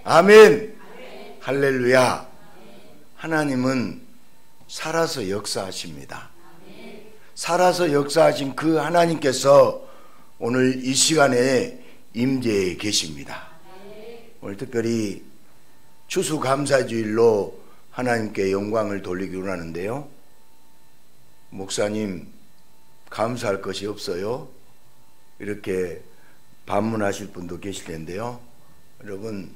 아멘. 할렐루야. 하나님은 살아서 역사하십니다. 살아서 역사하신 그 하나님께서 오늘 이 시간에 임재해 계십니다. 오늘 특별히 추수감사주일로 하나님께 영광을 돌리기로 하는데요. 목사님, 감사할 것이 없어요? 이렇게 반문하실 분도 계실 텐데요. 여러분,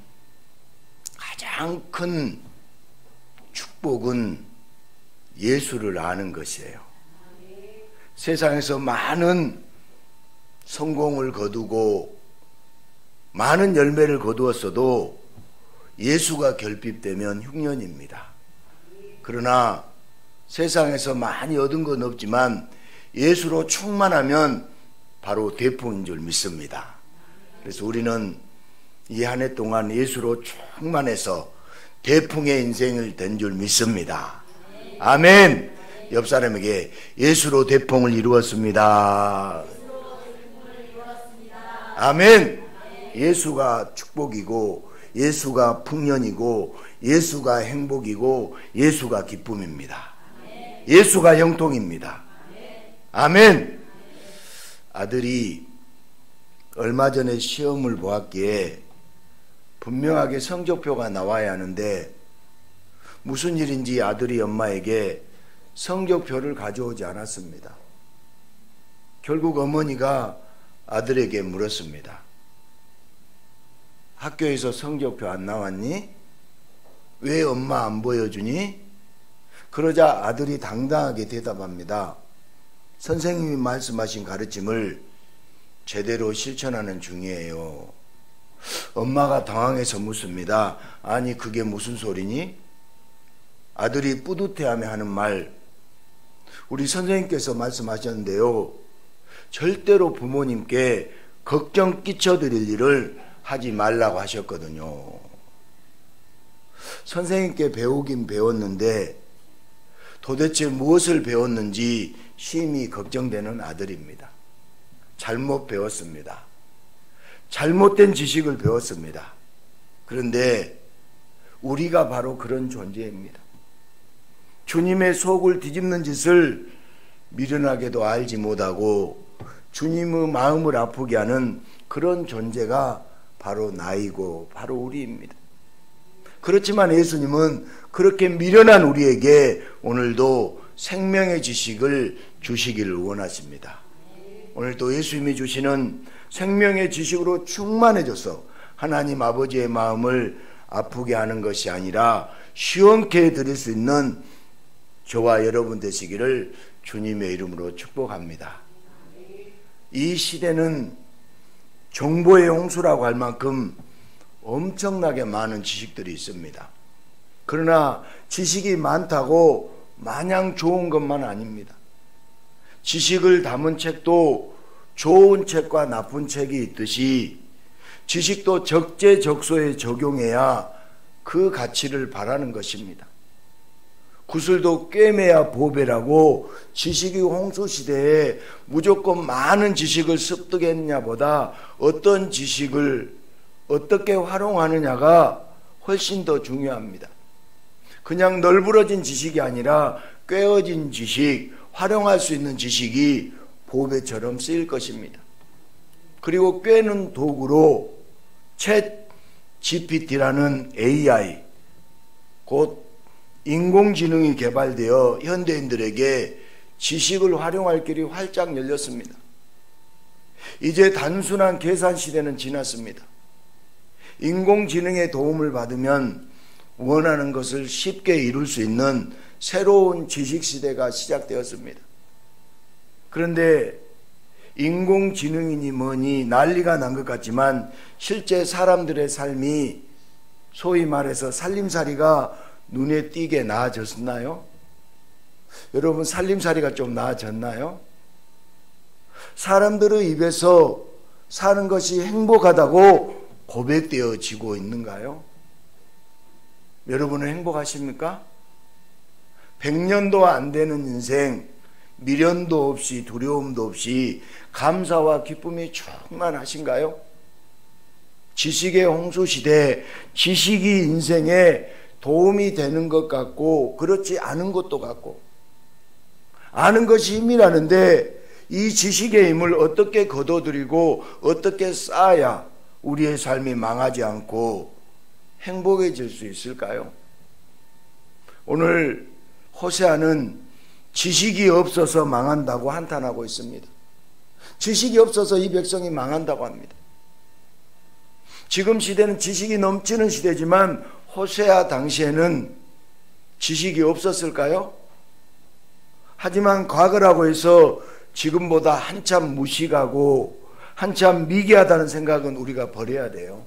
가장 큰 축복은 예수를 아는 것이에요. 세상에서 많은 성공을 거두고 많은 열매를 거두었어도 예수가 결핍되면 흉년입니다. 그러나 세상에서 많이 얻은 건 없지만 예수로 충만하면 바로 대풍인 줄 믿습니다. 그래서 우리는 이 한 해 동안 예수로 충만해서 대풍의 인생을 된 줄 믿습니다. 아멘. 옆 사람에게 예수로 대풍을 이루었습니다. 아멘. 예수가 축복이고 예수가 풍년이고 예수가 행복이고 예수가 기쁨입니다. 예수가 형통입니다. 아멘. 아들이 얼마 전에 시험을 보았기에 분명하게 성적표가 나와야 하는데 무슨 일인지 아들이 엄마에게 성적표를 가져오지 않았습니다. 결국 어머니가 아들에게 물었습니다. 학교에서 성적표 안 나왔니? 왜 엄마 안 보여주니? 그러자 아들이 당당하게 대답합니다. 선생님이 말씀하신 가르침을 제대로 실천하는 중이에요. 엄마가 당황해서 묻습니다. 아니, 그게 무슨 소리니? 아들이 뿌듯해하며 하는 말, 우리 선생님께서 말씀하셨는데요. 절대로 부모님께 걱정 끼쳐드릴 일을 하지 말라고 하셨거든요. 선생님께 배우긴 배웠는데 도대체 무엇을 배웠는지 심히 걱정되는 아들입니다. 잘못 배웠습니다. 잘못된 지식을 배웠습니다. 그런데 우리가 바로 그런 존재입니다. 주님의 속을 뒤집는 짓을 미련하게도 알지 못하고 주님의 마음을 아프게 하는 그런 존재가 바로 나이고 바로 우리입니다. 그렇지만 예수님은 그렇게 미련한 우리에게 오늘도 생명의 지식을 주시기를 원하십니다. 오늘도 예수님이 주시는 생명의 지식으로 충만해져서 하나님 아버지의 마음을 아프게 하는 것이 아니라 시원케 드릴 수 있는 저와 여러분 되시기를 주님의 이름으로 축복합니다. 이 시대는 정보의 홍수라고 할 만큼 엄청나게 많은 지식들이 있습니다. 그러나 지식이 많다고 마냥 좋은 것만 아닙니다. 지식을 담은 책도 좋은 책과 나쁜 책이 있듯이 지식도 적재적소에 적용해야 그 가치를 바라는 것입니다. 구슬도 꿰매야 보배라고 지식이 홍수시대에 무조건 많은 지식을 습득했냐보다 어떤 지식을 어떻게 활용하느냐가 훨씬 더 중요합니다. 그냥 널브러진 지식이 아니라 꿰어진 지식, 활용할 수 있는 지식이 보배처럼 쓰일 것입니다. 그리고 꿰는 도구로 챗 GPT라는 AI, 곧 인공지능이 개발되어 현대인들에게 지식을 활용할 길이 활짝 열렸습니다. 이제 단순한 계산 시대는 지났습니다. 인공지능의 도움을 받으면 원하는 것을 쉽게 이룰 수 있는 새로운 지식 시대가 시작되었습니다. 그런데 인공지능이니 뭐니 난리가 난 것 같지만 실제 사람들의 삶이 소위 말해서 살림살이가 눈에 띄게 나아졌나요? 여러분, 살림살이가 좀 나아졌나요? 사람들의 입에서 사는 것이 행복하다고 고백되어지고 있는가요? 여러분은 행복하십니까? 100년도 안 되는 인생, 미련도 없이 두려움도 없이 감사와 기쁨이 충만하신가요? 지식의 홍수시대, 지식이 인생에 도움이 되는 것 같고 그렇지 않은 것도 같고, 아는 것이 힘이라는데 이 지식의 힘을 어떻게 거둬들이고 어떻게 쌓아야 우리의 삶이 망하지 않고 행복해질 수 있을까요? 오늘 호세아는 지식이 없어서 망한다고 한탄하고 있습니다. 지식이 없어서 이 백성이 망한다고 합니다. 지금 시대는 지식이 넘치는 시대지만 호세아 당시에는 지식이 없었을까요? 하지만 과거라고 해서 지금보다 한참 무식하고 한참 미개하다는 생각은 우리가 버려야 돼요.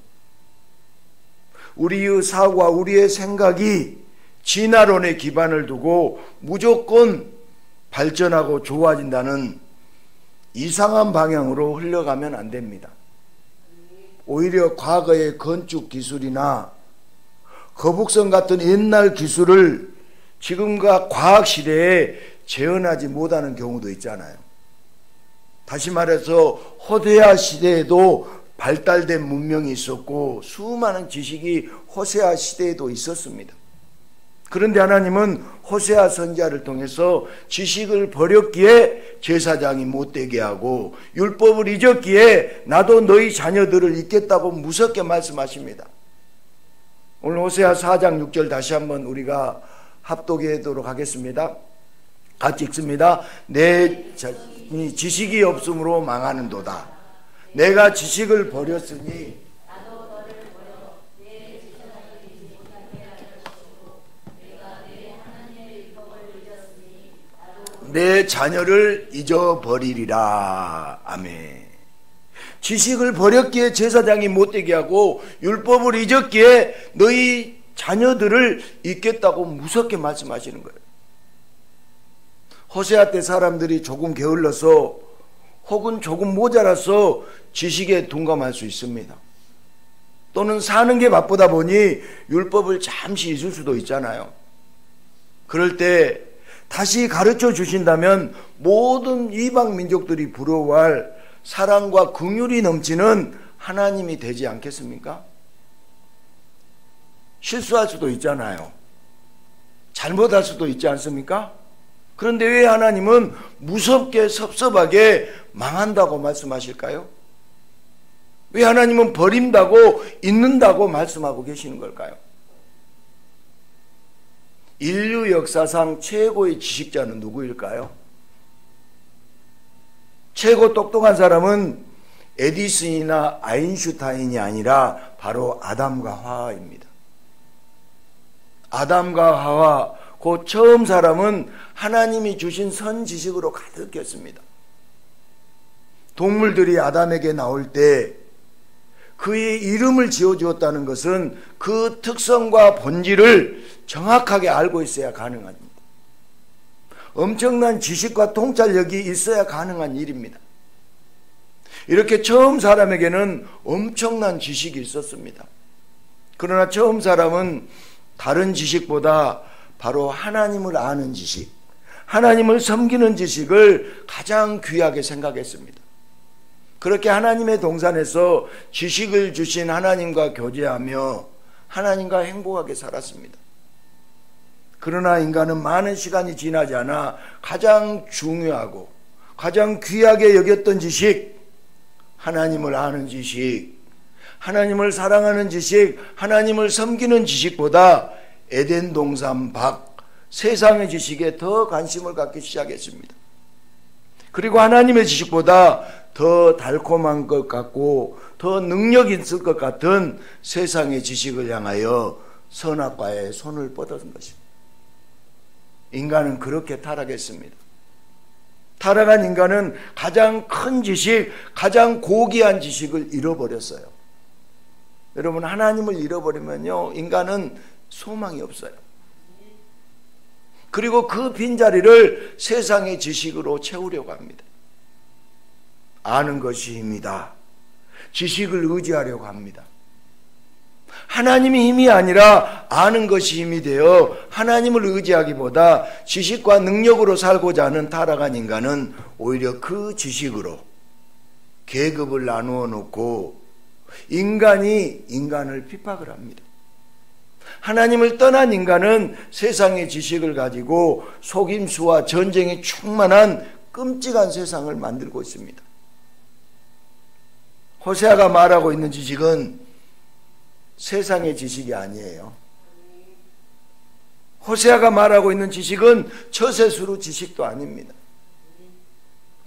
우리의 사고와 우리의 생각이 진화론에 기반을 두고 무조건 발전하고 좋아진다는 이상한 방향으로 흘러가면 안 됩니다. 오히려 과거의 건축 기술이나 거북선 같은 옛날 기술을 지금과 과학 시대에 재현하지 못하는 경우도 있잖아요. 다시 말해서 호세아 시대에도 발달된 문명이 있었고 수많은 지식이 호세아 시대에도 있었습니다. 그런데 하나님은 호세아 선지자를 통해서 지식을 버렸기에 제사장이 못되게 하고 율법을 잊었기에 나도 너희 자녀들을 잊겠다고 무섭게 말씀하십니다. 오늘 호세아 4장 6절 다시 한번 우리가 합독하도록 하겠습니다. 같이 읽습니다. 내 자신이 지식이 없으므로 망하는도다. 내가 지식을 버렸으니 내 자녀를 잊어버리리라. 아멘. 지식을 버렸기에 제사장이 못되게 하고 율법을 잊었기에 너희 자녀들을 잊겠다고 무섭게 말씀하시는 거예요. 호세아 때 사람들이 조금 게을러서 혹은 조금 모자라서 지식에 둔감할 수 있습니다. 또는 사는 게 바쁘다 보니 율법을 잠시 잊을 수도 있잖아요. 그럴 때 다시 가르쳐 주신다면 모든 이방 민족들이 부러워할 사랑과 긍휼이 넘치는 하나님이 되지 않겠습니까? 실수할 수도 있잖아요. 잘못할 수도 있지 않습니까? 그런데 왜 하나님은 무섭게 섭섭하게 망한다고 말씀하실까요? 왜 하나님은 버린다고 잊는다고 말씀하고 계시는 걸까요? 인류 역사상 최고의 지식자는 누구일까요? 최고 똑똑한 사람은 에디슨이나 아인슈타인이 아니라 바로 아담과 하와입니다. 아담과 하와, 그 처음 사람은 하나님이 주신 선지식으로 가득했습니다. 동물들이 아담에게 나올 때 그의 이름을 지어주었다는 것은 그 특성과 본질을 정확하게 알고 있어야 가능합니다. 엄청난 지식과 통찰력이 있어야 가능한 일입니다. 이렇게 처음 사람에게는 엄청난 지식이 있었습니다. 그러나 처음 사람은 다른 지식보다 바로 하나님을 아는 지식, 하나님을 섬기는 지식을 가장 귀하게 생각했습니다. 그렇게 하나님의 동산에서 지식을 주신 하나님과 교제하며 하나님과 행복하게 살았습니다. 그러나 인간은 많은 시간이 지나지 않아 가장 중요하고 가장 귀하게 여겼던 지식, 하나님을 아는 지식, 하나님을 사랑하는 지식, 하나님을 섬기는 지식보다 에덴 동산 밖 세상의 지식에 더 관심을 갖기 시작했습니다. 그리고 하나님의 지식보다 더 달콤한 것 같고 더 능력 있을 것 같은 세상의 지식을 향하여 선악과에 손을 뻗은 것입니다. 인간은 그렇게 타락했습니다. 타락한 인간은 가장 큰 지식, 가장 고귀한 지식을 잃어버렸어요. 여러분, 하나님을 잃어버리면요, 인간은 소망이 없어요. 그리고 그 빈자리를 세상의 지식으로 채우려고 합니다. 아는 것이 힘이다. 지식을 의지하려고 합니다. 하나님이 힘이 아니라 아는 것이 힘이 되어 하나님을 의지하기보다 지식과 능력으로 살고자 하는 타락한 인간은 오히려 그 지식으로 계급을 나누어 놓고 인간이 인간을 핍박을 합니다. 하나님을 떠난 인간은 세상의 지식을 가지고 속임수와 전쟁에 충만한 끔찍한 세상을 만들고 있습니다. 호세아가 말하고 있는 지식은 세상의 지식이 아니에요. 호세아가 말하고 있는 지식은 처세수로 지식도 아닙니다.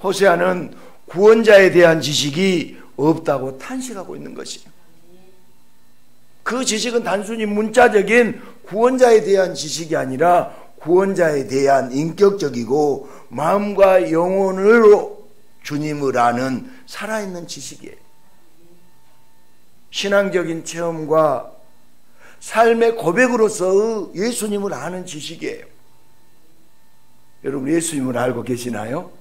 호세아는 구원자에 대한 지식이 없다고 탄식하고 있는 것이에요. 그 지식은 단순히 문자적인 구원자에 대한 지식이 아니라 구원자에 대한 인격적이고 마음과 영혼으로 주님을 아는 살아있는 지식이에요. 신앙적인 체험과 삶의 고백으로서 예수님을 아는 지식이에요. 여러분, 예수님을 알고 계시나요?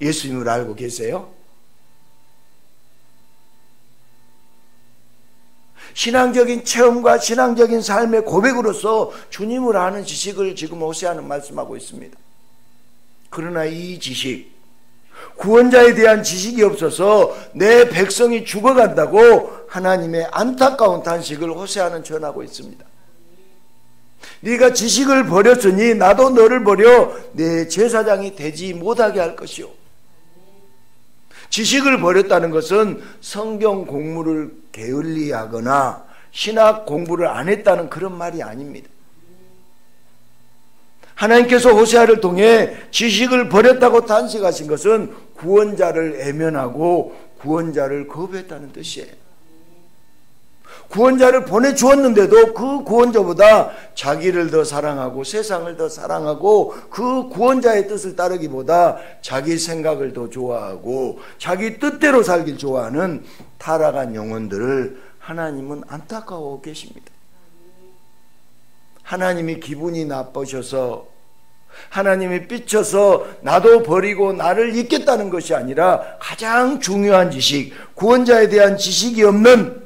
예수님을 알고 계세요? 신앙적인 체험과 신앙적인 삶의 고백으로서 주님을 아는 지식을 지금 호세아는 말씀하고 있습니다. 그러나 이 지식, 구원자에 대한 지식이 없어서 내 백성이 죽어간다고 하나님의 안타까운 탄식을 호세아는 전하고 있습니다. 네가 지식을 버렸으니 나도 너를 버려 내 제사장이 되지 못하게 할 것이요. 지식을 버렸다는 것은 성경 공부를 게을리하거나 신학 공부를 안 했다는 그런 말이 아닙니다. 하나님께서 호세아를 통해 지식을 버렸다고 탄식하신 것은 구원자를 애면하고 구원자를 거부했다는 뜻이에요. 구원자를 보내주었는데도 그 구원자보다 자기를 더 사랑하고 세상을 더 사랑하고 그 구원자의 뜻을 따르기보다 자기 생각을 더 좋아하고 자기 뜻대로 살길 좋아하는 타락한 영혼들을 하나님은 안타까워하고 계십니다. 하나님이 기분이 나쁘셔서 하나님이 삐쳐서 나도 버리고 나를 잊겠다는 것이 아니라 가장 중요한 지식, 구원자에 대한 지식이 없는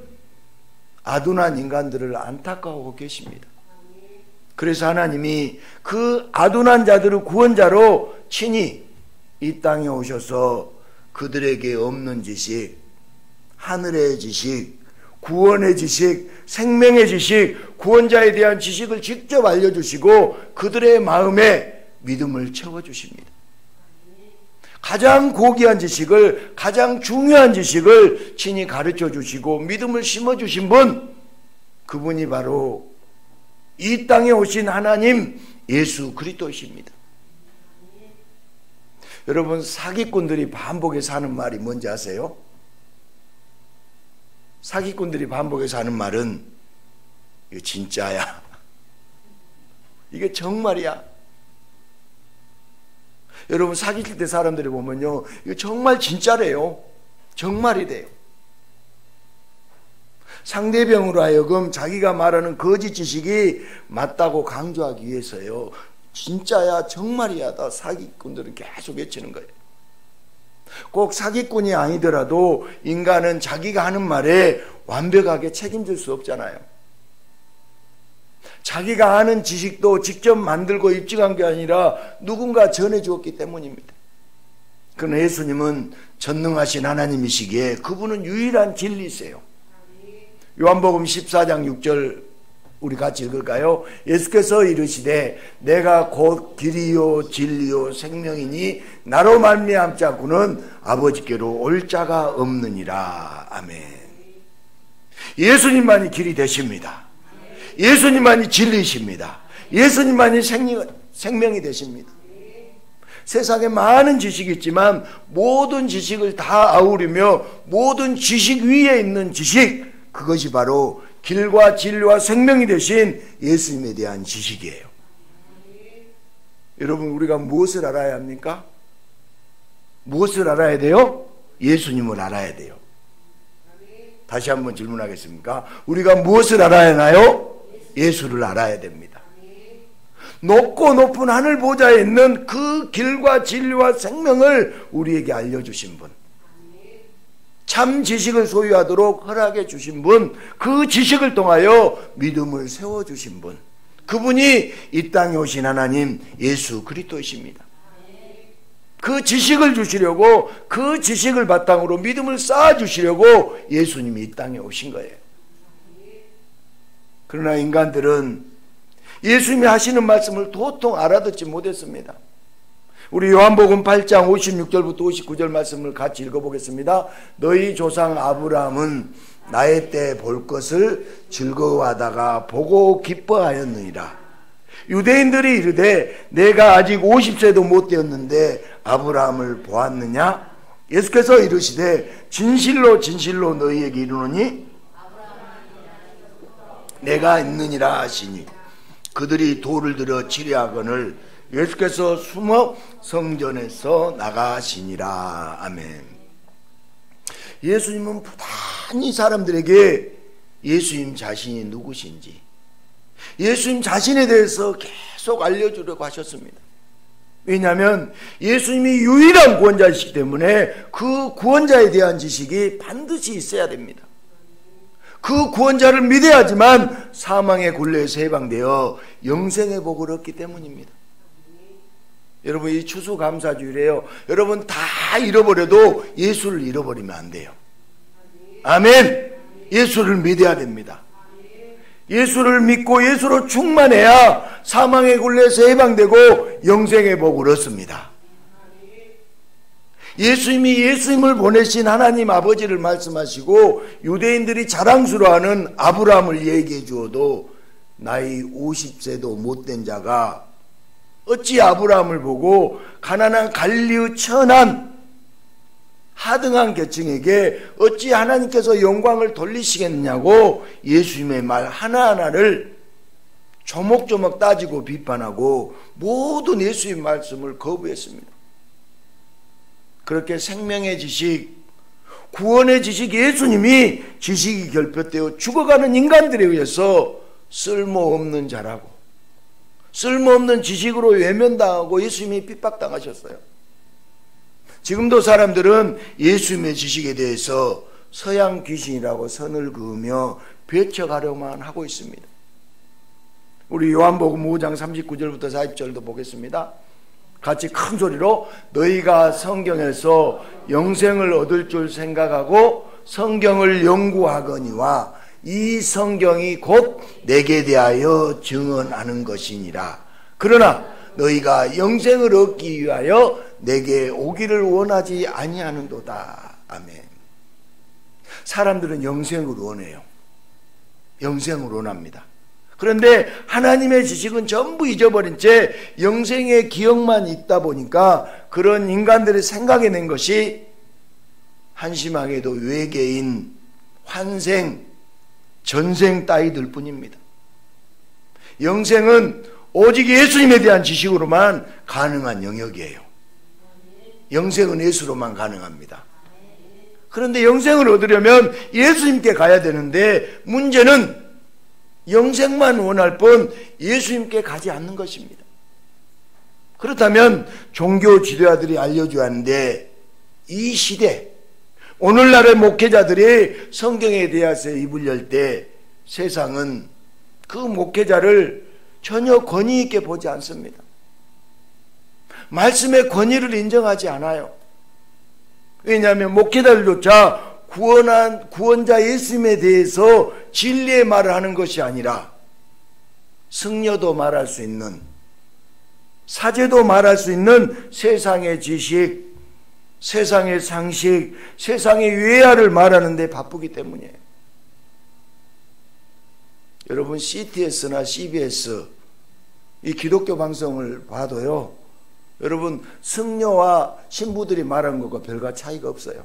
아둔한 인간들을 안타까워하고 계십니다. 그래서 하나님이 그 아둔한 자들을 구원자로 친히 이 땅에 오셔서 그들에게 없는 지식, 하늘의 지식, 구원의 지식, 생명의 지식, 구원자에 대한 지식을 직접 알려주시고 그들의 마음에 믿음을 채워주십니다. 가장 고귀한 지식을, 가장 중요한 지식을 친히 가르쳐 주시고 믿음을 심어주신 분, 그분이 바로 이 땅에 오신 하나님 예수 그리스도이십니다. 여러분, 사기꾼들이 반복해서 하는 말이 뭔지 아세요? 사기꾼들이 반복해서 하는 말은 이거 진짜야, 이게 정말이야. 여러분, 사기칠 때 사람들이 보면요, 이거 정말 진짜래요. 정말이래요. 상대방으로 하여금 자기가 말하는 거짓 지식이 맞다고 강조하기 위해서요. 진짜야, 정말이야, 다 사기꾼들은 계속 외치는 거예요. 꼭 사기꾼이 아니더라도 인간은 자기가 하는 말에 완벽하게 책임질 수 없잖아요. 자기가 아는 지식도 직접 만들고 입증한 게 아니라 누군가 전해주었기 때문입니다. 그러나 예수님은 전능하신 하나님이시기에 그분은 유일한 진리세요. 요한복음 14장 6절 우리 같이 읽을까요? 예수께서 이르시되 내가 곧 길이요 진리요 생명이니 나로 말미암지 않고는 아버지께로 올 자가 없느니라. 아멘. 예수님만이 길이 되십니다. 예수님만이 진리이십니다. 예수님만이 생명이 되십니다. 세상에 많은 지식이 있지만 모든 지식을 다 아우르며 모든 지식 위에 있는 지식, 그것이 바로 길과 진리와 생명이 되신 예수님에 대한 지식이에요. 여러분, 우리가 무엇을 알아야 합니까? 무엇을 알아야 돼요? 예수님을 알아야 돼요. 다시 한번 질문하겠습니까? 우리가 무엇을 알아야 하나요? 예수를 알아야 됩니다. 높고 높은 하늘 보좌에 있는 그 길과 진리와 생명을 우리에게 알려주신 분, 참 지식을 소유하도록 허락해 주신 분, 그 지식을 통하여 믿음을 세워주신 분, 그분이 이 땅에 오신 하나님 예수 그리스도이십니다. 그 지식을 주시려고, 그 지식을 바탕으로 믿음을 쌓아주시려고 예수님이 이 땅에 오신 거예요. 그러나 인간들은 예수님이 하시는 말씀을 도통 알아듣지 못했습니다. 우리 요한복음 8장 56절부터 59절 말씀을 같이 읽어보겠습니다. 너희 조상 아브라함은 나의 때 볼 것을 즐거워하다가 보고 기뻐하였느니라. 유대인들이 이르되 내가 아직 50세도 못 되었는데 아브라함을 보았느냐? 예수께서 이르시되 진실로 진실로 너희에게 이르노니 내가 있느니라 하시니 그들이 돌을 들어 치려하거늘 예수께서 숨어 성전에서 나가시니라. 아멘. 예수님은 부단히 사람들에게 예수님 자신이 누구신지, 예수님 자신에 대해서 계속 알려주려고 하셨습니다. 왜냐하면 예수님이 유일한 구원자이시기 때문에 그 구원자에 대한 지식이 반드시 있어야 됩니다. 그 구원자를 믿어야지만 사망의 굴레에서 해방되어 영생의 복을 얻기 때문입니다. 여러분, 이 추수감사주일이에요. 여러분 다 잃어버려도 예수를 잃어버리면 안 돼요. 아멘. 예수를 믿어야 됩니다. 예수를 믿고 예수로 충만해야 사망의 굴레에서 해방되고 영생의 복을 얻습니다. 예수님이 예수님을 보내신 하나님 아버지를 말씀하시고 유대인들이 자랑스러워하는 아브라함을 얘기해 주어도 나이 50세도 못된 자가 어찌 아브라함을 보고 가난한 갈리의 천한 하등한 계층에게 어찌 하나님께서 영광을 돌리시겠느냐고 예수님의 말 하나하나를 조목조목 따지고 비판하고 모든 예수의 말씀을 거부했습니다. 그렇게 생명의 지식, 구원의 지식, 예수님이 지식이 결핍되어 죽어가는 인간들에 의해서 쓸모없는 자라고 쓸모없는 지식으로 외면당하고 예수님이 핍박당하셨어요. 지금도 사람들은 예수님의 지식에 대해서 서양 귀신이라고 선을 그으며 배척하려만 하고 있습니다. 우리 요한복음 5장 39절부터 40절도 보겠습니다. 같이 큰 소리로 너희가 성경에서 영생을 얻을 줄 생각하고 성경을 연구하거니와 이 성경이 곧 내게 대하여 증언하는 것이니라. 그러나 너희가 영생을 얻기 위하여 내게 오기를 원하지 아니하는도다. 아멘. 사람들은 영생을 원해요. 영생을 원합니다. 그런데 하나님의 지식은 전부 잊어버린 채 영생의 기억만 있다 보니까 그런 인간들이 생각해낸 것이 한심하게도 외계인, 환생, 전생 따위들 뿐입니다. 영생은 오직 예수님에 대한 지식으로만 가능한 영역이에요. 영생은 예수로만 가능합니다. 그런데 영생을 얻으려면 예수님께 가야 되는데 문제는 영생만 원할 뿐 예수님께 가지 않는 것입니다. 그렇다면 종교 지도자들이 알려줘야 하는데 이 시대 오늘날의 목회자들이 성경에 대해서 입을 열 때 세상은 그 목회자를 전혀 권위 있게 보지 않습니다. 말씀의 권위를 인정하지 않아요. 왜냐하면 목회자들조차 구원자 예수님에 대해서 진리의 말을 하는 것이 아니라 승려도 말할 수 있는, 사제도 말할 수 있는 세상의 지식, 세상의 상식, 세상의 외야를 말하는 데 바쁘기 때문이에요. 여러분 CTS나 CBS 이 기독교 방송을 봐도요, 여러분 승려와 신부들이 말하는 것과 별과 차이가 없어요.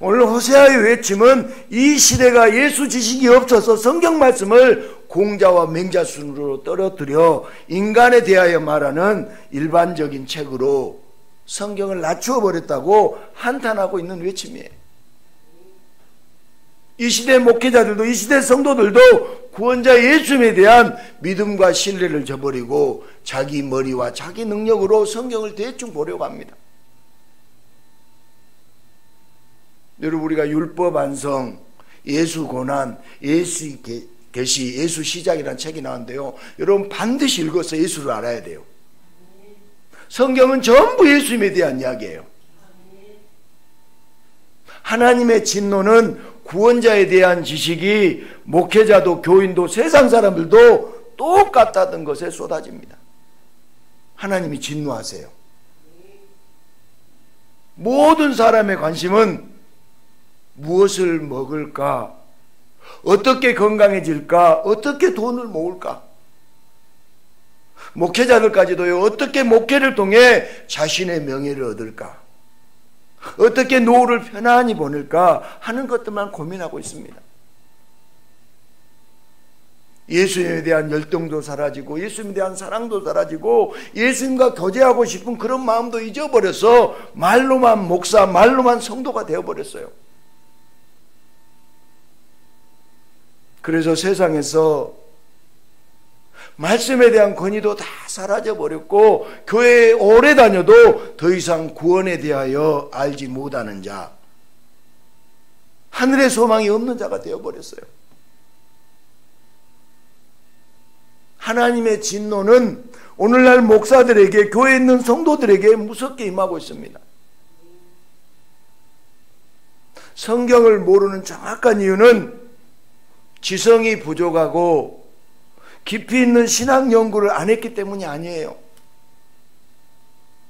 오늘 호세아의 외침은 이 시대가 예수 지식이 없어서 성경 말씀을 공자와 맹자 순으로 떨어뜨려 인간에 대하여 말하는 일반적인 책으로 성경을 낮추어 버렸다고 한탄하고 있는 외침이에요. 이 시대 목회자들도 이 시대 성도들도 구원자 예수님에 대한 믿음과 신뢰를 저버리고 자기 머리와 자기 능력으로 성경을 대충 보려고 합니다. 여러분 우리가 율법 완성, 예수 고난, 예수 계시, 예수 시작이라는 책이 나왔는데요. 여러분 반드시 읽어서 예수를 알아야 돼요. 성경은 전부 예수님에 대한 이야기예요. 하나님의 진노는 구원자에 대한 지식이 목회자도 교인도 세상 사람들도 똑같다던 것에 쏟아집니다. 하나님이 진노하세요. 모든 사람의 관심은 무엇을 먹을까? 어떻게 건강해질까? 어떻게 돈을 모을까? 목회자들까지도요, 어떻게 목회를 통해 자신의 명예를 얻을까? 어떻게 노후를 편안히 보낼까? 하는 것들만 고민하고 있습니다. 예수님에 대한 열정도 사라지고 예수님에 대한 사랑도 사라지고 예수님과 교제하고 싶은 그런 마음도 잊어버려서 말로만 목사, 말로만 성도가 되어버렸어요. 그래서 세상에서 말씀에 대한 권위도 다 사라져버렸고 교회에 오래 다녀도 더 이상 구원에 대하여 알지 못하는 자, 하늘의 소망이 없는 자가 되어버렸어요. 하나님의 진노는 오늘날 목사들에게, 교회에 있는 성도들에게 무섭게 임하고 있습니다. 성경을 모르는 정확한 이유는 지성이 부족하고 깊이 있는 신학 연구를 안 했기 때문이 아니에요.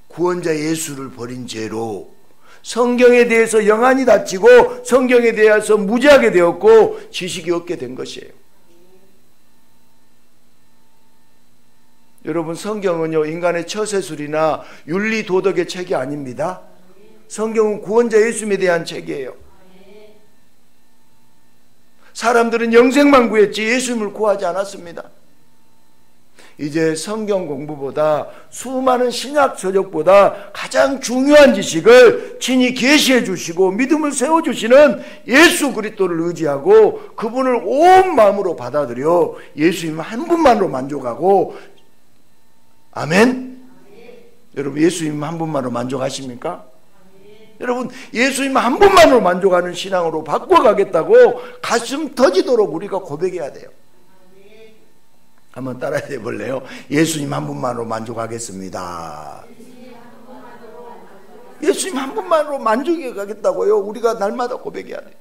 구원자 예수를 버린 죄로 성경에 대해서 영안이 닫히고 성경에 대해서 무지하게 되었고 지식이 없게 된 것이에요. 여러분, 성경은요, 인간의 처세술이나 윤리 도덕의 책이 아닙니다. 성경은 구원자 예수님에 대한 책이에요. 사람들은 영생만 구했지 예수님을 구하지 않았습니다. 이제 성경 공부보다 수많은 신약 서적보다 가장 중요한 지식을 친히 계시해 주시고 믿음을 세워주시는 예수 그리스도를 의지하고 그분을 온 마음으로 받아들여 예수님 한 분만으로 만족하고, 아멘? 여러분, 예수님 한 분만으로 만족하십니까? 여러분, 예수님 한 분만으로 만족하는 신앙으로 바꿔가겠다고 가슴 터지도록 우리가 고백해야 돼요. 한번 따라해 볼래요? 예수님 한 분만으로 만족하겠습니다. 예수님 한 분만으로 만족해 가겠다고요. 우리가 날마다 고백해야 돼요.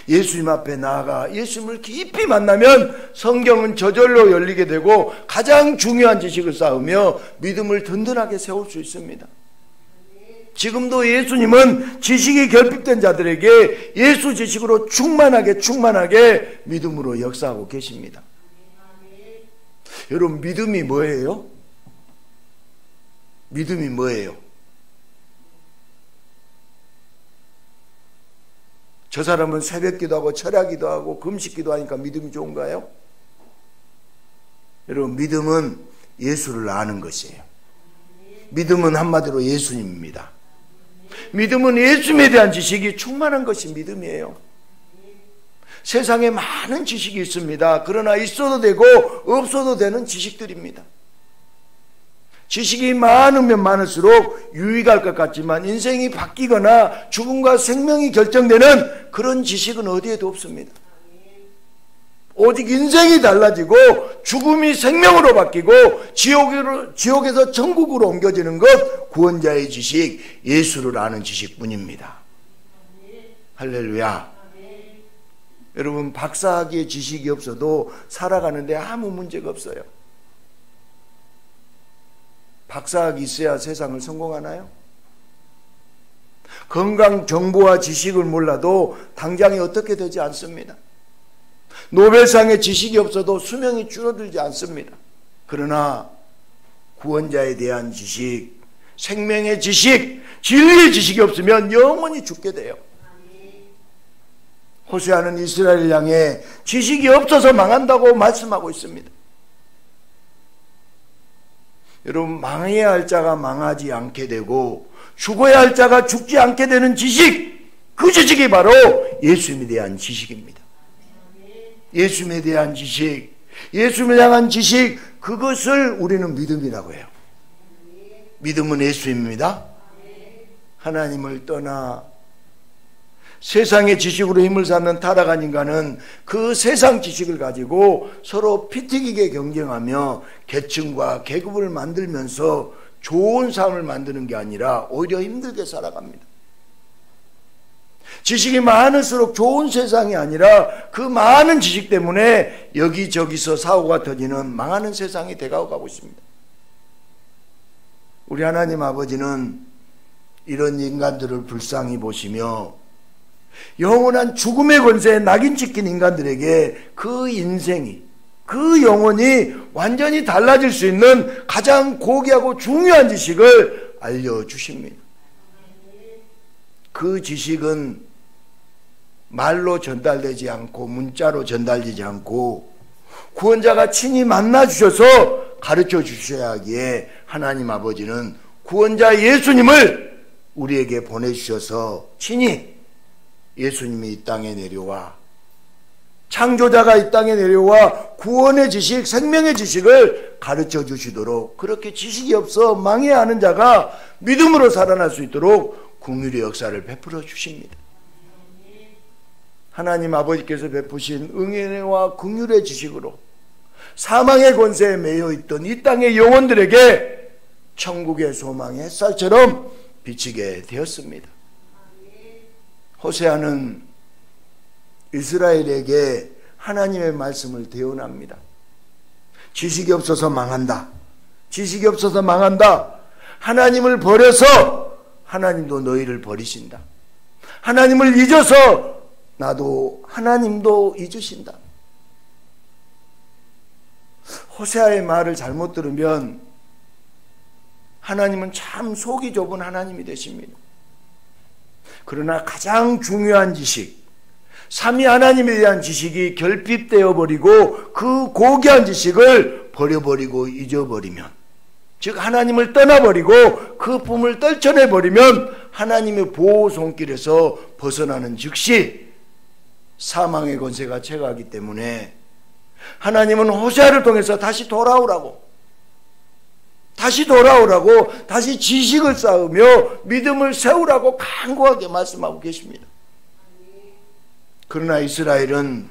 예수님 앞에 나아가 예수님을 깊이 만나면 성경은 저절로 열리게 되고 가장 중요한 지식을 쌓으며 믿음을 든든하게 세울 수 있습니다. 지금도 예수님은 지식이 결핍된 자들에게 예수 지식으로 충만하게 믿음으로 역사하고 계십니다. 여러분, 믿음이 뭐예요? 믿음이 뭐예요? 저 사람은 새벽기도 하고 철야기도 하고 금식기도 하니까 믿음이 좋은가요? 여러분, 믿음은 예수를 아는 것이에요. 믿음은 한마디로 예수님입니다. 믿음은 예수님에 대한 지식이 충만한 것이 믿음이에요. 세상에 많은 지식이 있습니다. 그러나 있어도 되고 없어도 되는 지식들입니다. 지식이 많으면 많을수록 유익할 것 같지만 인생이 바뀌거나 죽음과 생명이 결정되는 그런 지식은 어디에도 없습니다. 오직 인생이 달라지고 죽음이 생명으로 바뀌고 지옥에서 천국으로 옮겨지는 것, 구원자의 지식, 예수를 아는 지식뿐입니다. 할렐루야. 여러분, 박사학위의 지식이 없어도 살아가는데 아무 문제가 없어요. 박사학위 있어야 세상을 성공하나요? 건강 정보와 지식을 몰라도 당장에 어떻게 되지 않습니다. 노벨상의 지식이 없어도 수명이 줄어들지 않습니다. 그러나 구원자에 대한 지식, 생명의 지식, 진리의 지식이 없으면 영원히 죽게 돼요. 호세아는 이스라엘을 향해 지식이 없어서 망한다고 말씀하고 있습니다. 여러분, 망해야 할 자가 망하지 않게 되고 죽어야 할 자가 죽지 않게 되는 지식, 그 지식이 바로 예수님에 대한 지식입니다. 예수님에 대한 지식, 예수님을 향한 지식, 그것을 우리는 믿음이라고 해요. 믿음은 예수입니다. 하나님을 떠나 세상의 지식으로 힘을 쌓는 타락한 인간은 그 세상 지식을 가지고 서로 피튀기게 경쟁하며 계층과 계급을 만들면서 좋은 삶을 만드는 게 아니라 오히려 힘들게 살아갑니다. 지식이 많을수록 좋은 세상이 아니라 그 많은 지식 때문에 여기저기서 사고가 터지는 망하는 세상이 되어가고 있습니다. 우리 하나님 아버지는 이런 인간들을 불쌍히 보시며 영원한 죽음의 권세에 낙인 찍힌 인간들에게 그 인생이, 그 영혼이 완전히 달라질 수 있는 가장 고귀하고 중요한 지식을 알려주십니다. 그 지식은 말로 전달되지 않고 문자로 전달되지 않고 구원자가 친히 만나 주셔서 가르쳐 주셔야 하기에 하나님 아버지는 구원자 예수님을 우리에게 보내주셔서 친히 예수님이 이 땅에 내려와 창조자가 이 땅에 내려와 구원의 지식, 생명의 지식을 가르쳐 주시도록 그렇게 지식이 없어 망해야 하는 자가 믿음으로 살아날 수 있도록 긍휼의 역사를 베풀어 주십니다. 하나님 아버지께서 베푸신 은혜와 긍휼의 지식으로 사망의 권세에 매여 있던 이 땅의 영혼들에게 천국의 소망의 햇살처럼 비치게 되었습니다. 호세아는 이스라엘에게 하나님의 말씀을 대언합니다. 지식이 없어서 망한다. 지식이 없어서 망한다. 하나님을 버려서 하나님도 너희를 버리신다. 하나님을 잊어서 나도 하나님도 잊으신다. 호세아의 말을 잘못 들으면 하나님은 참 속이 좁은 하나님이 되십니다. 그러나 가장 중요한 지식, 삼위 하나님에 대한 지식이 결핍되어 버리고 그 고귀한 지식을 버려버리고 잊어버리면, 즉 하나님을 떠나버리고 그 품을 떨쳐내버리면 하나님의 보호 손길에서 벗어나는 즉시 사망의 권세가 채가하기 때문에 하나님은 호세아를 통해서 다시 돌아오라고, 다시 지식을 쌓으며 믿음을 세우라고 간곡하게 말씀하고 계십니다. 그러나 이스라엘은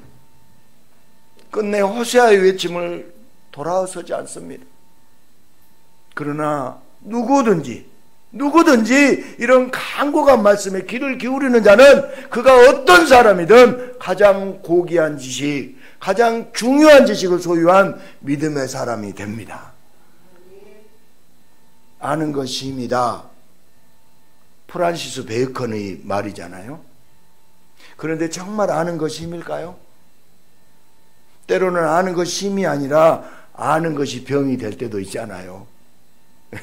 끝내 호세아의 외침을 돌아서지 않습니다. 그러나 누구든지 이런 간곡한 말씀에 귀를 기울이는 자는 그가 어떤 사람이든 가장 고귀한 지식, 가장 중요한 지식을 소유한 믿음의 사람이 됩니다. 아는 것이 힘이다. 프란시스 베이컨의 말이잖아요. 그런데 정말 아는 것이 힘일까요? 때로는 아는 것이 힘이 아니라 아는 것이 병이 될 때도 있잖아요.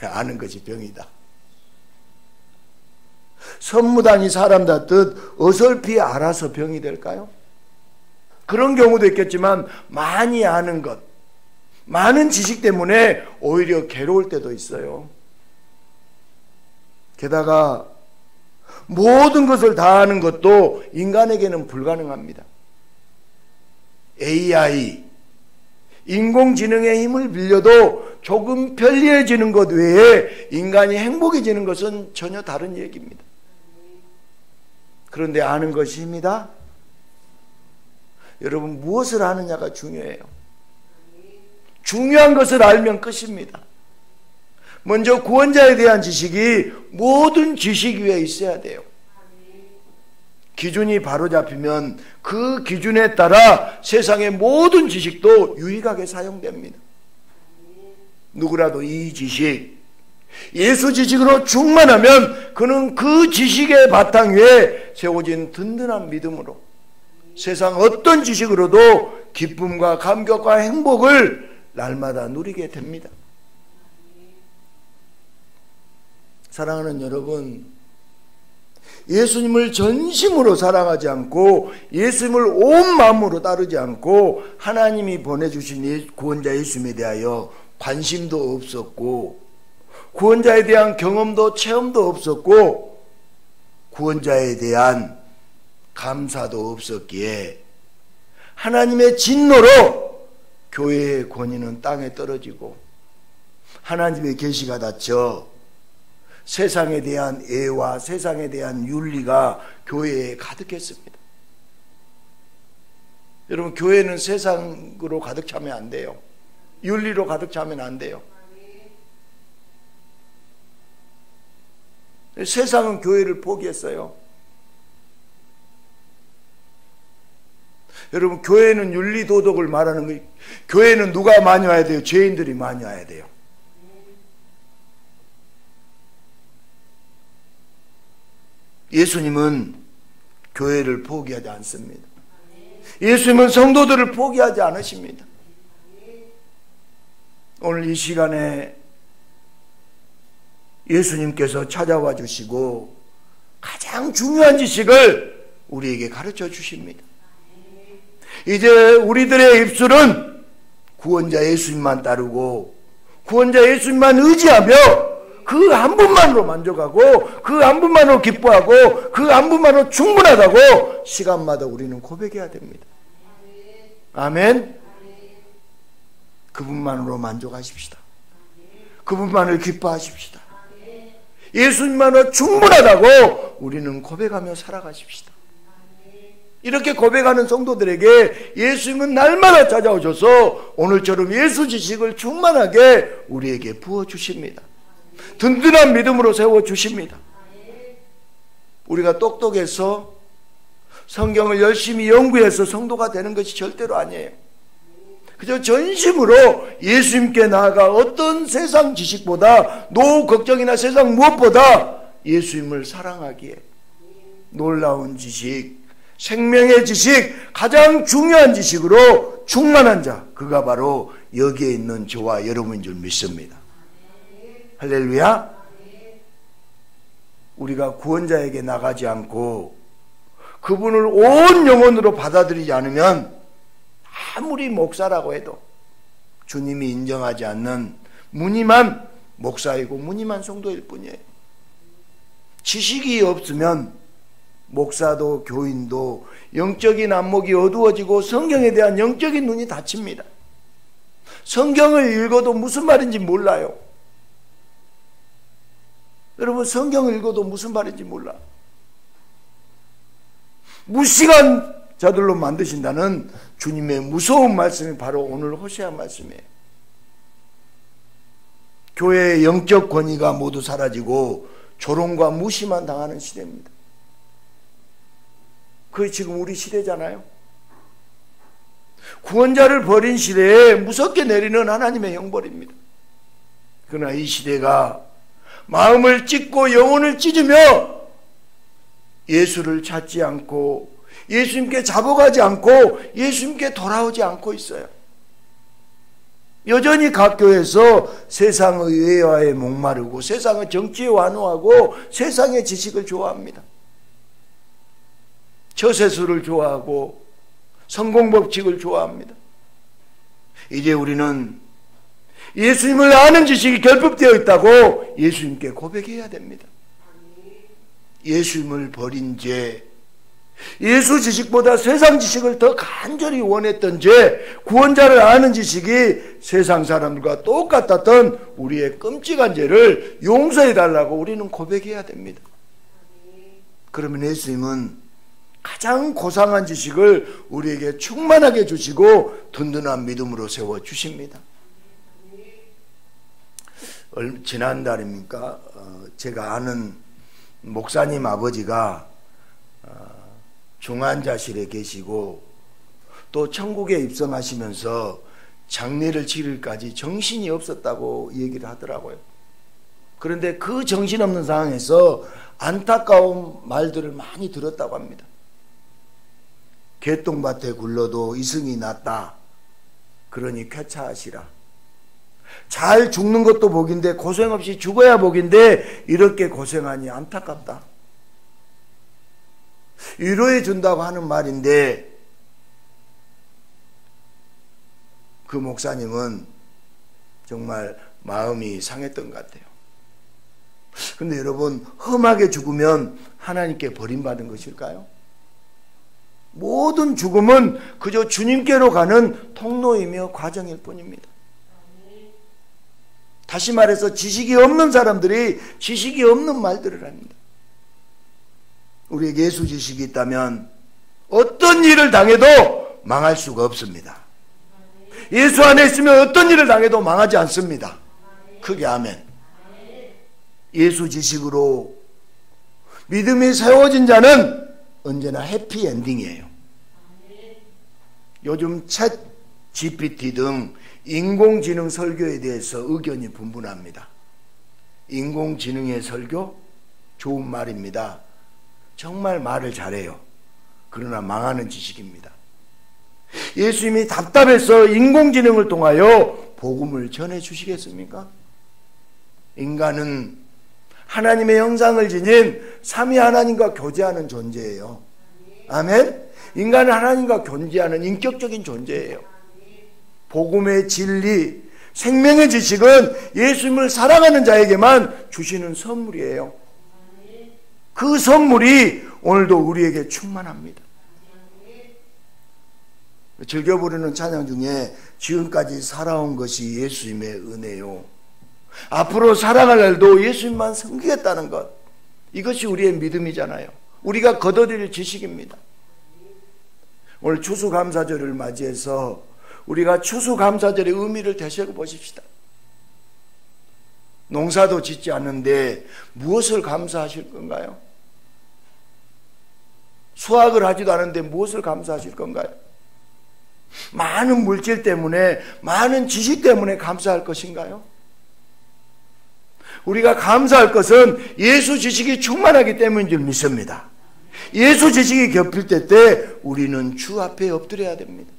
아는 것이 병이다. 선무당이 사람 다뜻 어설피 알아서 병이 될까요? 그런 경우도 있겠지만 많이 아는 것, 많은 지식 때문에 오히려 괴로울 때도 있어요. 게다가 모든 것을 다 아는 것도 인간에게는 불가능합니다. AI, 인공지능의 힘을 빌려도 조금 편리해지는 것 외에 인간이 행복해지는 것은 전혀 다른 얘기입니다. 그런데 아는 것이 힘이다? 여러분, 무엇을 아느냐가 중요해요. 중요한 것을 알면 끝입니다. 먼저 구원자에 대한 지식이 모든 지식 위에 있어야 돼요. 기준이 바로 잡히면 그 기준에 따라 세상의 모든 지식도 유익하게 사용됩니다. 누구라도 이 지식, 예수 지식으로 충만하면 그는 그 지식의 바탕 위에 세워진 든든한 믿음으로 세상 어떤 지식으로도 기쁨과 감격과 행복을 날마다 누리게 됩니다. 사랑하는 여러분, 예수님을 전심으로 사랑하지 않고 예수님을 온 마음으로 따르지 않고 하나님이 보내주신 구원자 예수님에 대하여 관심도 없었고 구원자에 대한 경험도 체험도 없었고 구원자에 대한 감사도 없었기에 하나님의 진노로 교회의 권위는 땅에 떨어지고 하나님의 계시가 닫혀 세상에 대한 애와 세상에 대한 윤리가 교회에 가득했습니다. 여러분, 교회는 세상으로 가득 차면 안 돼요. 윤리로 가득 차면 안 돼요. 세상은 교회를 포기했어요. 여러분, 교회는 윤리 도덕을 말하는 거예요. 교회는 누가 많이 와야 돼요? 죄인들이 많이 와야 돼요. 예수님은 교회를 포기하지 않습니다. 예수님은 성도들을 포기하지 않으십니다. 오늘 이 시간에 예수님께서 찾아와 주시고 가장 중요한 지식을 우리에게 가르쳐 주십니다. 이제 우리들의 입술은 구원자 예수님만 따르고 구원자 예수님만 의지하며 그 한 분만으로 만족하고 그 한 분만으로 기뻐하고 그 한 분만으로 충분하다고 시간마다 우리는 고백해야 됩니다. 아멘. 그분만으로 만족하십시다. 그분만을 기뻐하십시다. 예수님만으로 충분하다고 우리는 고백하며 살아가십시다. 이렇게 고백하는 성도들에게 예수님은 날마다 찾아오셔서 오늘처럼 예수 지식을 충만하게 우리에게 부어주십니다. 든든한 믿음으로 세워주십니다. 우리가 똑똑해서 성경을 열심히 연구해서 성도가 되는 것이 절대로 아니에요. 그저 전심으로 예수님께 나아가 어떤 세상 지식보다 노후 걱정이나 세상 무엇보다 예수님을 사랑하기에 놀라운 지식, 생명의 지식, 가장 중요한 지식으로 충만한 자, 그가 바로 여기에 있는 저와 여러분인 줄 믿습니다. 할렐루야. 우리가 구원자에게 나가지 않고 그분을 온 영혼으로 받아들이지 않으면 아무리 목사라고 해도 주님이 인정하지 않는 무늬만 목사이고 무늬만 성도일 뿐이에요. 지식이 없으면 목사도 교인도 영적인 안목이 어두워지고 성경에 대한 영적인 눈이 닫힙니다. 성경을 읽어도 무슨 말인지 몰라요. 여러분, 성경을 읽어도 무슨 말인지 몰라. 무시간 자들로 만드신다는 주님의 무서운 말씀이 바로 오늘 호세아 말씀이에요. 교회의 영적 권위가 모두 사라지고 조롱과 무시만 당하는 시대입니다. 그게 지금 우리 시대잖아요. 구원자를 버린 시대에 무섭게 내리는 하나님의 형벌입니다. 그러나 이 시대가 마음을 찢고 영혼을 찢으며 예수를 찾지 않고 예수님께 잡아가지 않고 예수님께 돌아오지 않고 있어요. 여전히 각 교회에서 세상의 의회화에 목마르고 세상의 정치에 완호하고 세상의 지식을 좋아합니다. 처세술을 좋아하고 성공법칙을 좋아합니다. 이제 우리는 예수님을 아는 지식이 결핍되어 있다고 예수님께 고백해야 됩니다. 예수님을 버린 죄, 예수 지식보다 세상 지식을 더 간절히 원했던 죄, 구원자를 아는 지식이 세상 사람들과 똑같았던 우리의 끔찍한 죄를 용서해달라고 우리는 고백해야 됩니다. 그러면 예수님은 가장 고상한 지식을 우리에게 충만하게 주시고 든든한 믿음으로 세워주십니다. 지난달입니까? 제가 아는 목사님 아버지가 중환자실에 계시고 또 천국에 입성하시면서 장례를 치를까지 정신이 없었다고 얘기를 하더라고요. 그런데 그 정신없는 상황에서 안타까운 말들을 많이 들었다고 합니다. 개똥밭에 굴러도 이승이 낫다. 그러니 쾌차하시라. 잘 죽는 것도 복인데 고생 없이 죽어야 복인데 이렇게 고생하니 안타깝다. 위로해 준다고 하는 말인데 그 목사님은 정말 마음이 상했던 것 같아요. 그런데 여러분, 험하게 죽으면 하나님께 버림받은 것일까요? 모든 죽음은 그저 주님께로 가는 통로이며 과정일 뿐입니다. 다시 말해서 지식이 없는 사람들이 지식이 없는 말들을 합니다. 우리에게 예수 지식이 있다면 어떤 일을 당해도 망할 수가 없습니다. 예수 안에 있으면 어떤 일을 당해도 망하지 않습니다. 크게 아멘. 예수 지식으로 믿음이 세워진 자는 언제나 해피엔딩이에요. 요즘 챗 GPT 등 인공지능 설교에 대해서 의견이 분분합니다. 인공지능의 설교? 좋은 말입니다. 정말 말을 잘해요. 그러나 망하는 지식입니다. 예수님이 답답해서 인공지능을 통하여 복음을 전해주시겠습니까? 인간은 하나님의 형상을 지닌 삼위 하나님과 교제하는 존재예요. 아멘? 인간은 하나님과 교제하는 인격적인 존재예요. 복음의 진리, 생명의 지식은 예수님을 사랑하는 자에게만 주시는 선물이에요. 그 선물이 오늘도 우리에게 충만합니다. 즐겨 부르는 찬양 중에 지금까지 살아온 것이 예수님의 은혜요, 앞으로 살아갈 날도 예수님만 섬기겠다는 것, 이것이 우리의 믿음이잖아요. 우리가 거둬들일 지식입니다. 오늘 추수감사절을 맞이해서 우리가 추수감사절의 의미를 다시 보십시다. 농사도 짓지 않는데 무엇을 감사하실 건가요? 수확을 하지도 않은데 무엇을 감사하실 건가요? 많은 물질 때문에, 많은 지식 때문에 감사할 것인가요? 우리가 감사할 것은 예수 지식이 충만하기 때문인 줄 믿습니다. 예수 지식이 겹칠 때 우리는 주 앞에 엎드려야 됩니다.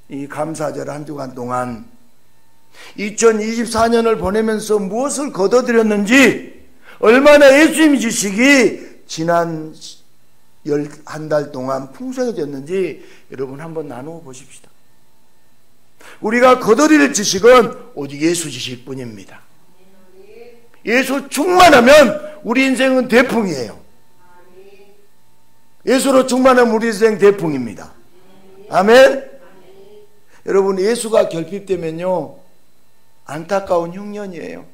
이 감사절 한 주간 동안 2024년을 보내면서 무엇을 거둬들였는지, 얼마나 예수님 지식이 지난 한 달 동안 풍성해졌는지 여러분 한번 나누어 보십시다. 우리가 거둬들일 지식은 오직 예수 지식뿐입니다. 예수 충만하면 우리 인생은 대풍이에요. 예수로 충만하면 우리 인생 대풍입니다. 아멘. 여러분, 예수가 결핍되면요 안타까운 흉년이에요.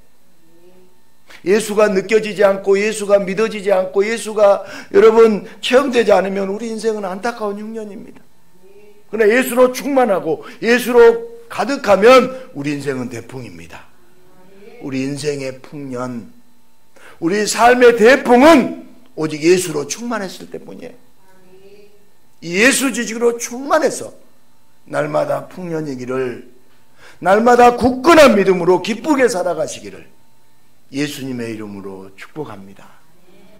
예수가 느껴지지 않고, 예수가 믿어지지 않고, 예수가 여러분 체험되지 않으면 우리 인생은 안타까운 흉년입니다. 그러나 예수로 충만하고 예수로 가득하면 우리 인생은 대풍입니다. 우리 인생의 풍년, 우리 삶의 대풍은 오직 예수로 충만했을 때뿐이에요. 이 예수 지식으로 충만해서 날마다 풍년이기를, 날마다 굳건한 믿음으로 기쁘게 살아가시기를 예수님의 이름으로 축복합니다.